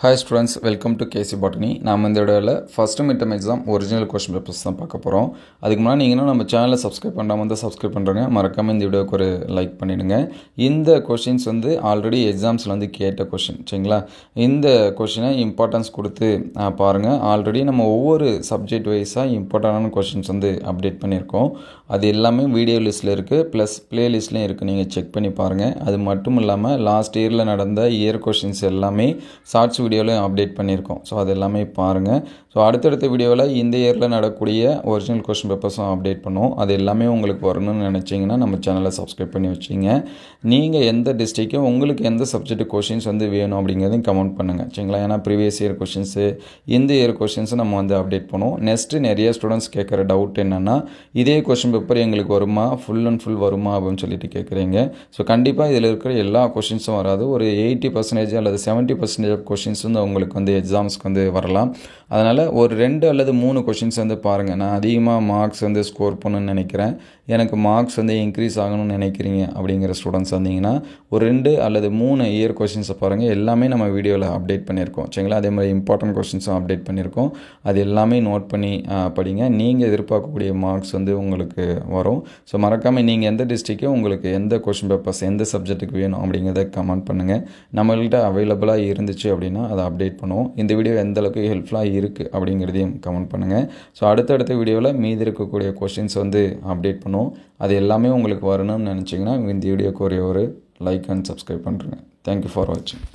Hi students, welcome to KC Botany. நாம் இந்த வீடியோவில் first midterm exam original question papers தான் பார்க்க போகிறோம். அதுக்கு முன்னாடி நீங்கள் நம்ம சேனலை சப்ஸ்கிரைப் பண்ணாமல் வந்து சப்ஸ்கிரைப் பண்ணுறேங்க. மறக்காமல் இந்த வீடியோக்கு ஒரு லைக் பண்ணிவிடுங்க. இந்த கொஷின்ஸ் வந்து ஆல்ரெடி எக்ஸாம்ஸில் வந்து கேட்ட கொஷின், சரிங்களா? இந்த கொஷினை இம்பார்ட்டன்ஸ் கொடுத்து பாருங்கள். ஆல்ரெடி நம்ம ஒவ்வொரு சப்ஜெக்ட் வைஸாக இம்பார்ட்டண்டான கொஷின்ஸ் வந்து அப்டேட் பண்ணியிருக்கோம். அது எல்லாமே வீடியோ லிஸ்ட்டில் இருக்குது, ப்ளஸ் ப்ளேலிஸ்ட்லேயும் இருக்குது. நீங்கள் செக் பண்ணி பாருங்கள். அது மட்டும் இல்லாமல் லாஸ்ட் இயரில் நடந்த இயர் கொஷின்ஸ் எல்லாமே ஷார்ட்ஸ் வீடியோவில் அப்டேட் பண்ணியிருக்கோம். ஸோ அது எல்லாமே பாருங்கள். ஸோ அடுத்தடுத்த வீடியோவில் இந்த இயரில் நடக்கக்கூடிய ஒரிஜினல் கொஸ்டின் பேப்பர்ஸும் அப்டேட் பண்ணுவோம். அது எல்லாமே உங்களுக்கு வரணும்னு நினச்சிங்கன்னா நம்ம சேனலை சப்ஸ்கிரைப் பண்ணி வச்சிங்க. நீங்கள் எந்த டிஸ்ட்ரிக்டும் உங்களுக்கு எந்த சப்ஜெக்ட் கொஷின்ஸ் வந்து வேணும் அப்படிங்கிறதையும் கமெண்ட் பண்ணுங்கள், சரிங்களா? ஏன்னா ப்ரீவியஸ் இயர் கொஷின்ஸு இந்த இயர் கொஷின்ஸை நம்ம வந்து அப்டேட் பண்ணுவோம். நெக்ஸ்ட்டு நிறைய ஸ்டூடெண்ட்ஸ் கேட்குற டவுட் என்னென்னா, இதே கொஷின் பேப்பர் எங்களுக்கு வருமா, ஃபுல் அண்ட் ஃபுல் வருமா அப்படின்னு சொல்லிட்டு கேட்குறீங்க. ஸோ கண்டிப்பாக இதில் இருக்கிற எல்லா கொஷின்ஸும் வராது. ஒரு 80% அல்லது 70% கொஷின்ஸ் வந்து உங்களுக்கு வந்து எக்ஸாம்ஸ்க்கு வந்து வரலாம். அதனால் ஒரு 2 அல்லது 3 கொஷின்ஸ் வந்து பாருங்கள். நான் அதிகமாக மார்க்ஸ் வந்து ஸ்கோர் பண்ணணும்னு நினைக்கிறேன், எனக்கு மார்க்ஸ் வந்து இன்க்ரீஸ் ஆகணும்னு நினைக்கிறீங்க அப்படிங்கிற ஸ்டூடெண்ட்ஸ் வந்தீங்கன்னா ஒரு 2 அல்லது 3 இயர் கொஷின்ஸை பாருங்கள். எல்லாமே நம்ம வீடியோவில் அப்டேட் பண்ணியிருக்கோம், சரிங்களா? அதே மாதிரி இம்பார்ட்டன்ட் கொஷின்ஸும் அப்டேட் பண்ணியிருக்கோம். அது எல்லாமே நோட் பண்ணி படிங்க. நீங்கள் எதிர்பார்க்கக்கூடிய மார்க்ஸ் வந்து உங்களுக்கு வரும். ஸோ மறக்காமல் நீங்கள் எந்த டிஸ்ட்ரிக்டோ உங்களுக்கு எந்த கொஷின் பேப்பர்ஸ் எந்த சப்ஜெக்ட்டுக்கு வேணும் அப்படிங்கிறத கமெண்ட் பண்ணுங்கள். நம்மள்கிட்ட அவைலபிளாக இருந்துச்சு அப்படின்னா அதை அப்டேட் பண்ணுவோம். இந்த வீடியோ எந்த அளவுக்கு ஹெல்ப்ஃபுல்லாக இருக்குது அப்படிங்கிறதையும் கமெண்ட் பண்ணுங்கள். ஸோ அடுத்தடுத்த வீடியோவில் மீதி இருக்கக்கூடிய கொஷின்ஸ் வந்து அப்டேட் பண்ணுவோம். அது எல்லாமே உங்களுக்கு வரணும்னு நினச்சிங்கன்னா இந்த வீடியோக்கு ஒரு லைக் அண்ட் சப்ஸ்கிரைப் பண்ணுறேங்க. தேங்க்யூ ஃபார் வாட்சிங்.